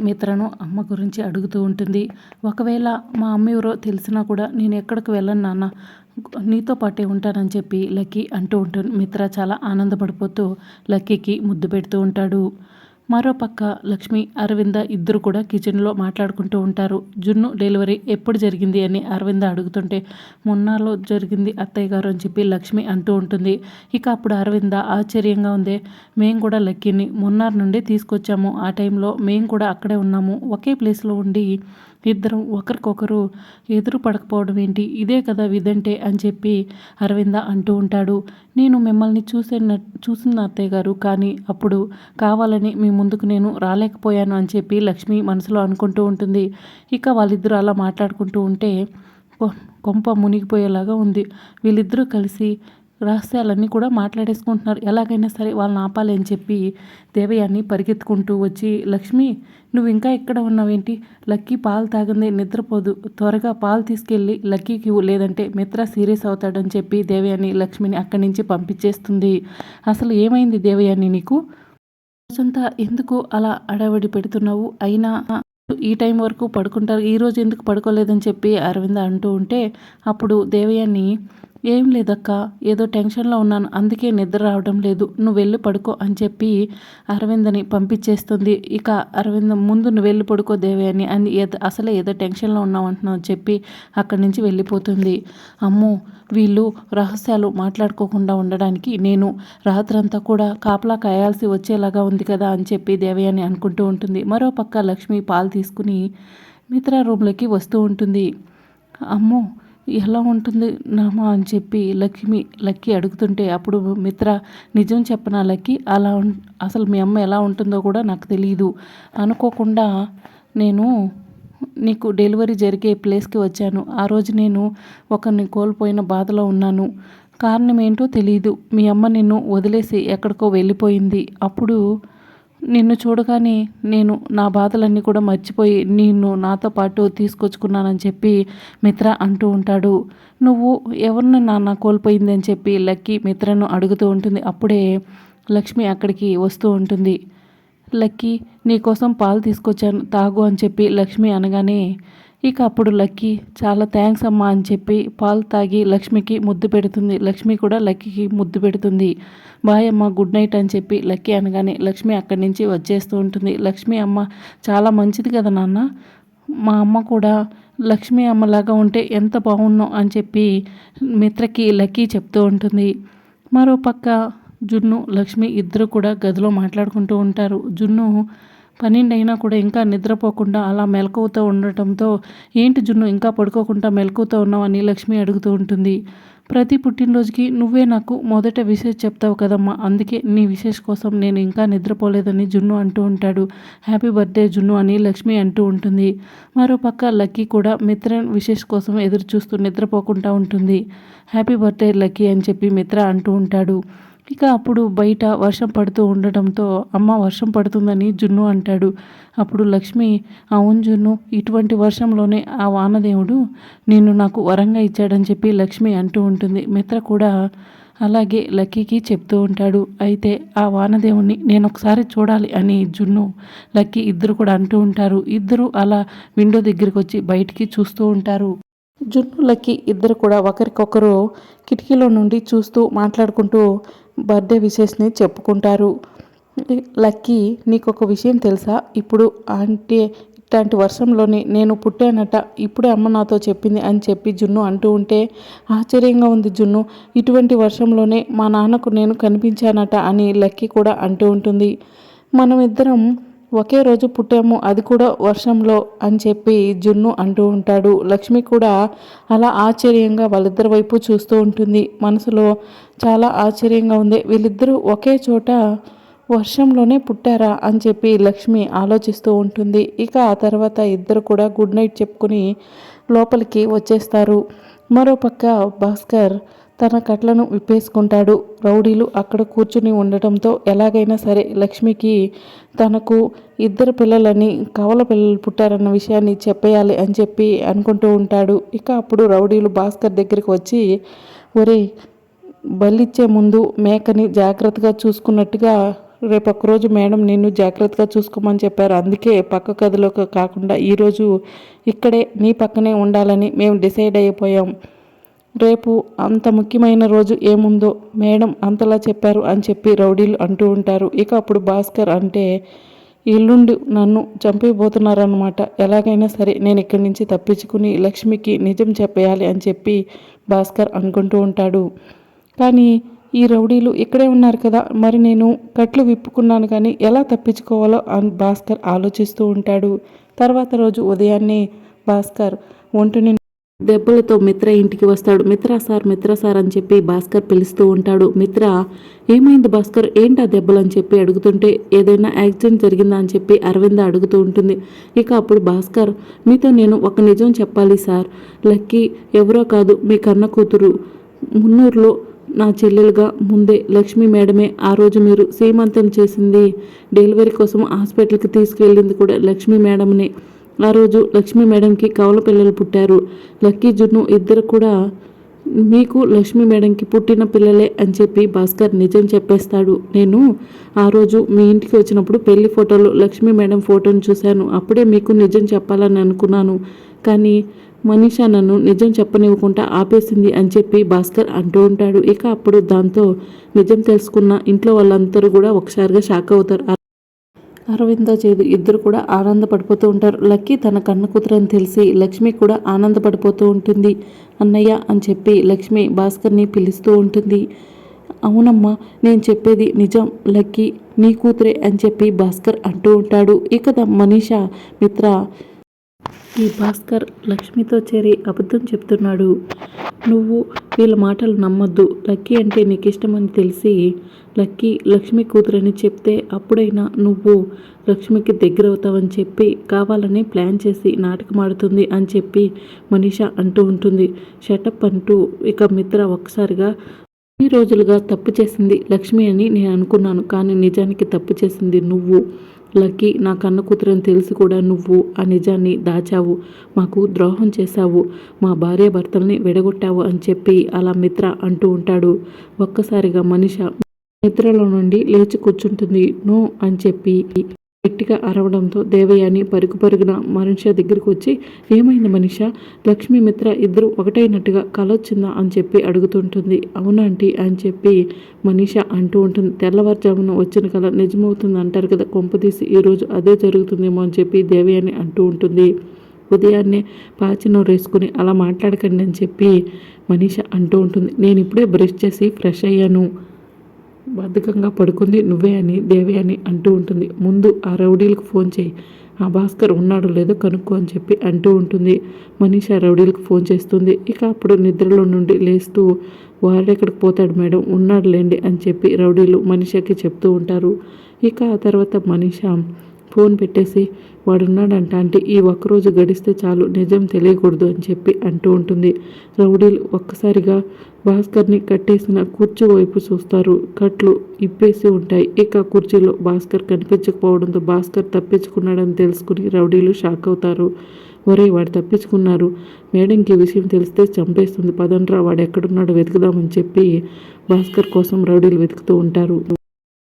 మిత్రను అమ్మ గురించి అడుగుతూ ఉంటుంది. ఒకవేళ మా అమ్మ ఎవరో తెలిసినా కూడా నేను ఎక్కడికి వెళ్ళను నాన్న, నీతో పాటే ఉంటానని చెప్పి లక్కీ అంటూ ఉంటుంది. మిత్ర చాలా ఆనందపడిపోతూ లక్కీకి ముద్దు పెడుతూ ఉంటాడు. మరోపక్క లక్ష్మి, అరవింద ఇద్దరు కూడా కిచెన్లో మాట్లాడుకుంటూ ఉంటారు. జున్ను డెలివరీ ఎప్పుడు జరిగింది అని అరవింద అడుగుతుంటే మొన్నాలో జరిగింది అత్తయ్య గారు అని చెప్పి లక్ష్మి అంటూ ఉంటుంది. ఇక అప్పుడు అరవింద ఆశ్చర్యంగా ఉంది. మేము కూడా లక్కీని మొన్నార్ నుండి తీసుకొచ్చాము. ఆ టైంలో మేము కూడా అక్కడే ఉన్నాము. ఒకే ప్లేస్లో ఉండి ఇద్దరం ఒకరికొకరు ఎదురు పడకపోవడం ఏంటి, ఇదే కదా విదంటే అని చెప్పి అరవింద అంటూ ఉంటాడు. నేను మిమ్మల్ని చూసిన అత్తయ్య గారు, కానీ అప్పుడు కావాలని మీ ముందుకు నేను రాలేకపోయాను అని చెప్పి లక్ష్మి మనసులో అనుకుంటూ ఉంటుంది. ఇక వాళ్ళిద్దరూ అలా మాట్లాడుకుంటూ ఉంటే కొంప మునిగిపోయేలాగా ఉంది. వీళ్ళిద్దరూ కలిసి రహస్యాలన్నీ కూడా మాట్లాడేసుకుంటున్నారు. ఎలాగైనా సరే వాళ్ళని ఆపాలి అని చెప్పి దేవయాని పరిగెత్తుకుంటూ వచ్చి, లక్ష్మి నువ్వు ఇంకా ఇక్కడ ఉన్నావేంటి, లక్కీ పాలు తాగింది, నిద్రపోదు, త్వరగా పాలు తీసుకెళ్ళి లక్కీకి ఇవ్వు, లేదంటే మిత్ర సీరియస్ అవుతాడని చెప్పి దేవయాని లక్ష్మిని అక్కడి నుంచి పంపించేస్తుంది. అసలు ఏమైంది దేవయాని, నీకు రోజంతా ఎందుకు అలా అడవడి పెడుతున్నావు, అయినా ఈ టైం వరకు పడుకుంటారు, ఈరోజు ఎందుకు పడుకోలేదని చెప్పి అరవింద అంటూ ఉంటే అప్పుడు దేవయాని, ఏం లేదక్క, ఏదో టెన్షన్లో ఉన్నాను, అందుకే నిద్ర రావడం లేదు, నువ్వు వెళ్ళి పడుకో అని చెప్పి అరవిందని పంపించేస్తుంది. ఇక అరవింద, ముందు నువ్వు వెళ్ళి పడుకో దేవయాని అని అసలే ఏదో టెన్షన్లో ఉన్నావు అంటున్నావు చెప్పి అక్కడి నుంచి వెళ్ళిపోతుంది. అమ్మో, వీళ్ళు రహస్యాలు మాట్లాడుకోకుండా ఉండడానికి నేను రాత్రంతా కూడా కాపలా కాయాల్సి వచ్చేలాగా ఉంది కదా అని చెప్పి దేవయాని అనుకుంటూ ఉంటుంది. మరోపక్క లక్ష్మి పాలు తీసుకుని మిత్ర రూమ్లోకి వస్తూ ఉంటుంది. అమ్మో, ఎలా ఉంటుంది నామా అని చెప్పి లక్కీ అడుగుతుంటే అప్పుడు మిత్ర, నిజం చెప్పనా లక్కీ, అసలు మీ అమ్మ ఎలా ఉంటుందో కూడా నాకు తెలియదు, అనుకోకుండా నేను నీకు డెలివరీ జరిగే ప్లేస్కి వచ్చాను. ఆ రోజు నేను ఒకరిని కోల్పోయిన బాధలో ఉన్నాను. కారణం ఏంటో తెలియదు, మీ అమ్మ నిన్ను వదిలేసి ఎక్కడికో వెళ్ళిపోయింది. అప్పుడు నిన్ను చూడగానే నేను నా బాధలన్నీ కూడా మర్చిపోయి నిన్ను నాతో పాటు తీసుకొచ్చుకున్నానని చెప్పి మిత్ర అంటూ ఉంటాడు. నువ్వు ఎవరిని నాన్న కోల్పోయింది అని చెప్పి లక్కీ మిత్రను అడుగుతూ ఉంటుంది. అప్పుడే లక్ష్మి అక్కడికి వస్తూ ఉంటుంది. లక్కీ, నీకోసం పాలు తీసుకొచ్చాను, తాగు అని చెప్పి లక్ష్మి అనగానే ఇక అప్పుడు లక్కీ, చాలా థ్యాంక్స్ అమ్మా అని చెప్పి పాలు తాగి లక్ష్మికి ముద్దు పెడుతుంది. లక్ష్మి కూడా లక్కీకి ముద్దు పెడుతుంది. బాయ్ అమ్మ, గుడ్ నైట్ అని చెప్పి లక్కీ అనగానే లక్ష్మి అక్కడి నుంచి వచ్చేస్తూ ఉంటుంది. లక్ష్మి అమ్మ చాలా మంచిది కదా నాన్న, మా అమ్మ కూడా లక్ష్మి అమ్మలాగా ఉంటే ఎంత బాగున్నావు అని చెప్పి మిత్రకి లక్కీ చెప్తూ ఉంటుంది. మరోపక్క జున్ను, లక్ష్మి ఇద్దరు కూడా గదిలో మాట్లాడుకుంటూ ఉంటారు. జున్ను 12 అయినా కూడా ఇంకా నిద్రపోకుండా అలా మెలకువతో ఉండటంతో, ఏంటి జున్ను ఇంకా పడుకోకుండా మెలకువతో ఉన్నావు అని లక్ష్మి అడుగుతూ ఉంటుంది. ప్రతి పుట్టినరోజుకి నువ్వే నాకు మొదట విషెస్ చెప్తావు కదమ్మా, అందుకే నీ విషెస్ కోసం నేను ఇంకా నిద్రపోలేదని జున్ను అంటూ ఉంటాడు. హ్యాపీ బర్త్డే జున్ను అని లక్ష్మి అంటూ ఉంటుంది. మరోపక్క లక్కీ కూడా మిత్ర విషెస్ కోసం ఎదురు చూస్తూ నిద్రపోకుండా ఉంటుంది. హ్యాపీ బర్త్డే లక్కీ అని చెప్పి మిత్ర అంటూ ఉంటాడు. ఇక అప్పుడు బయట వర్షం పడుతూ ఉండటంతో, అమ్మ వర్షం పడుతుందని జున్ను అంటాడు. అప్పుడు లక్ష్మి, అవును జున్ను, ఇటువంటి వర్షంలోనే ఆ వానదేవుడు నిన్ను నాకు వరంగా ఇచ్చాడని చెప్పి లక్ష్మి అంటూ ఉంటుంది. మిత్ర కూడా అలాగే లక్కీకి చెప్తూ ఉంటాడు. అయితే ఆ వానదేవుణ్ణి నేను ఒకసారి చూడాలి అని జున్ను, లక్కీ ఇద్దరు కూడా అంటూ ఉంటారు. ఇద్దరు అలా విండో దగ్గరికి వచ్చి బయటికి చూస్తూ ఉంటారు. జున్ను, లక్కీ ఇద్దరు కూడా ఒకరికొకరు కిటికీలో నుండి చూస్తూ మాట్లాడుకుంటూ బర్త్డే విషెస్ని చెప్పుకుంటారు. లక్కీ, నీకు ఒక విషయం తెలుసా, ఇప్పుడు అంటే ఇట్లాంటి వర్షంలోనే నేను పుట్టానట, ఇప్పుడే అమ్మ నాతో చెప్పింది అని చెప్పి జున్ను అంటూ ఉంటే, ఆశ్చర్యంగా ఉంది జున్ను, ఇటువంటి వర్షంలోనే మా నాన్నకు నేను కనిపించానట అని లక్కీ కూడా అంటూ ఉంటుంది. మనం ఇద్దరం ఒకే రోజు పుట్టాము, అది కూడా వర్షంలో అని చెప్పి జున్ను అంటూ ఉంటాడు. లక్ష్మి కూడా అలా ఆశ్చర్యంగా వాళ్ళిద్దరి వైపు చూస్తూ ఉంటుంది. మనసులో చాలా ఆశ్చర్యంగా ఉంది, వీళ్ళిద్దరూ ఒకే చోట వర్షంలోనే పుట్టారా అని చెప్పి లక్ష్మి ఆలోచిస్తూ ఉంటుంది. ఇక ఆ తర్వాత ఇద్దరు కూడా గుడ్ నైట్ చెప్పుకుని లోపలికి వచ్చేస్తారు. మరోపక్క భాస్కర్ తన కట్లను విప్పేసుకుంటాడు. రౌడీలు అక్కడ కూర్చుని ఉండటంతో ఎలాగైనా సరే లక్ష్మికి తనకు ఇద్దరు పిల్లలని, కవల పిల్లలు పుట్టారన్న విషయాన్ని చెప్పేయాలి అని చెప్పి అనుకుంటూ ఉంటాడు. ఇక అప్పుడు రౌడీలు భాస్కర్ దగ్గరికి వచ్చి, ఒరే, బలిచ్చే ముందు మేకని జాగ్రత్తగా చూసుకున్నట్టుగా రేపు ఒక్కరోజు మేడం నిన్ను జాగ్రత్తగా చూసుకోమని చెప్పారు. అందుకే పక్క గదిలోకి కాకుండా ఈరోజు ఇక్కడే నీ పక్కనే ఉండాలని మేము డిసైడ్ అయిపోయాం. రేపు అంత ముఖ్యమైన రోజు ఏముందో మేడం అంతలా చెప్పారు అని చెప్పి రౌడీలు అంటూ ఉంటారు. ఇక అప్పుడు భాస్కర్ అంటే ఇల్లుండి నన్ను చంపైపోతున్నారన్నమాట. ఎలాగైనా సరే నేను ఇక్కడి నుంచి తప్పించుకుని లక్ష్మికి నిజం చెప్పేయాలి అని చెప్పి భాస్కర్ అనుకుంటూ ఉంటాడు. కానీ ఈ రౌడీలు ఇక్కడే ఉన్నారు కదా, మరి నేను కట్లు విప్పుకున్నాను కానీ ఎలా తప్పించుకోవాలో అని భాస్కర్ ఆలోచిస్తూ ఉంటాడు. తర్వాత రోజు ఉదయాన్నే భాస్కర్ ఒంటిని దెబ్బలతో మిత్ర ఇంటికి వస్తాడు. మిత్ర సార్ అని చెప్పి భాస్కర్ పిలుస్తూ ఉంటాడు. మిత్ర ఏమైంది భాస్కర్, ఏంటా దెబ్బలు అని చెప్పి అడుగుతుంటే ఏదైనా యాక్సిడెంట్ జరిగిందా అని చెప్పి అరవింద అడుగుతూ ఉంటుంది. ఇక అప్పుడు భాస్కర్ మీతో నేను ఒక నిజం చెప్పాలి సార్. లక్కీ ఎవరో కాదు, మీ కన్న కూతురు. మున్నూరులో నా చెల్లెలుగా ముందే లక్ష్మీ మేడమే. ఆ రోజు మీరు సీమంతం చేసింది, డెలివరీ కోసం హాస్పిటల్కి తీసుకువెళ్ళింది కూడా లక్ష్మీ మేడంనే. ఆ రోజు లక్ష్మీ మేడంకి కవల పిల్లలు పుట్టారు. లక్కీ జున్ను ఇద్దరు కూడా మీకు లక్ష్మీ మేడంకి పుట్టిన పిల్లలే అని చెప్పి భాస్కర్ నిజం చెప్పేస్తాడు. నేను ఆ రోజు మీ ఇంటికి వచ్చినప్పుడు పెళ్లి ఫోటోలో లక్ష్మీ మేడం ఫోటోను చూశాను. అప్పుడే మీకు నిజం చెప్పాలని అనుకున్నాను, కానీ మనీషా నన్ను నిజం చెప్పనివ్వకుండా ఆపేసింది అని చెప్పి భాస్కర్ అంటూ ఉంటాడు. ఇక అప్పుడు దాంతో నిజం తెలుసుకున్న ఇంట్లో వాళ్ళందరూ కూడా ఒకసారిగా షాక్ అవుతారు. అరవింద చేదు ఇద్దరు కూడా ఆనందపడిపోతూ ఉంటారు. లక్కీ తన కన్న కూతురని తెలిసి లక్ష్మి కూడా ఆనందపడిపోతూ ఉంటుంది. అన్నయ్య అని చెప్పి లక్ష్మి భాస్కర్ని పిలుస్తూ ఉంటుంది. అవునమ్మా, నేను చెప్పేది నిజం, లక్కీ నీ కూతురే అని చెప్పి భాస్కర్ అంటూ ఉంటాడు. ఇక మనీషా మిత్ర ఈ భాస్కర్ లక్ష్మితో చేరి అబద్ధం చెప్తున్నాడు, నువ్వు వీళ్ళ మాటలు నమ్మొద్దు. లక్కీ అంటే నీకు ఇష్టమని తెలిసి లక్కీ లక్ష్మి కూతురని చెప్తే అప్పుడైనా నువ్వు లక్ష్మికి దగ్గర అవుతావని చెప్పి కావాలని ప్లాన్ చేసి నాటకమాడుతుంది అని చెప్పి మనీషా అంటూ ఉంటుంది. షటప్ అంటూ ఇక మిత్ర ఒక్కసారిగా ఈ రోజులుగా తప్పు చేసింది లక్ష్మి అని నేను అనుకున్నాను, కానీ నిజానికి తప్పు చేసింది నువ్వు. లక్కీ నా కన్న కూతురని తెలిసి కూడా నువ్వు ఆ నిజాన్ని దాచావు, మాకు ద్రోహం చేశావు, మా భార్య భర్తల్ని విడగొట్టావు అని చెప్పి అలా మిత్ర అంటూ ఉంటాడు. ఒక్కసారిగా మనిష నిద్రలో నుండి లేచి కూర్చుంటుంది. నో అని చెప్పి గట్టిగా అరవడంతో దేవయాని పరుగున మనిష దగ్గరికి వచ్చి ఏమైంది మనిష, లక్ష్మీ మిత్ర ఇద్దరు ఒకటైనట్టుగా కలొచ్చిందా అని చెప్పి అడుగుతుంటుంది. అవునాంటీ అని చెప్పి మనీష అంటూ ఉంటుంది. తెల్లవారుజామున వచ్చిన కళ నిజమవుతుంది అంటారు కదా, కొంపదీసి ఈరోజు అదే జరుగుతుందేమో అని చెప్పి దేవయాని అంటూ ఉంటుంది. ఉదయాన్నే పాచినోరు వేసుకుని అలా మాట్లాడకండి అని చెప్పి మనీష అంటూ ఉంటుంది. నేను ఇప్పుడే బ్రష్ చేసి ఫ్రెష్ అయ్యాను, బద్ధకంగా పడుకుంది నువ్వే అని దేవయాని అంటూ ఉంటుంది. ముందు ఆ రౌడీలకు ఫోన్ చేయి, ఆ భాస్కర్ ఉన్నాడో లేదో కనుక్కో అని చెప్పి అంటూ ఉంటుంది. మనీషా రౌడీలకు ఫోన్ చేస్తుంది. ఇక అప్పుడు నిద్రలో నుండి లేస్తూ వాడెక్కడికి పోతాడు మేడం, ఉన్నాడులేండి అని చెప్పి రౌడీలు మనీషాకి చెప్తూ ఉంటారు. ఇక ఆ తర్వాత మనీషా ఫోన్ పెట్టేసి వాడున్నాడంట అంటే ఈ ఒక్కరోజు గడిస్తే చాలు, నిజం తెలియకూడదు అని చెప్పి అంటూ ఉంటుంది. రౌడీలు ఒక్కసారిగా భాస్కర్ని కట్టేసిన కుర్చీ వైపు చూస్తారు. కట్లు ఇప్పేసి ఉంటాయి. ఇక కుర్చీలో భాస్కర్ కనిపించకపోవడంతో భాస్కర్ తప్పించుకున్నాడని తెలుసుకుని రౌడీలు షాక్ అవుతారు. ఒరే వాడు తప్పించుకున్నారు, మేడంకి విషయం తెలిస్తే చంపేస్తుంది, పదండ్రా వాడు ఎక్కడున్నాడో వెతుకుదామని చెప్పి భాస్కర్ కోసం రౌడీలు వెతుకుతూ ఉంటారు.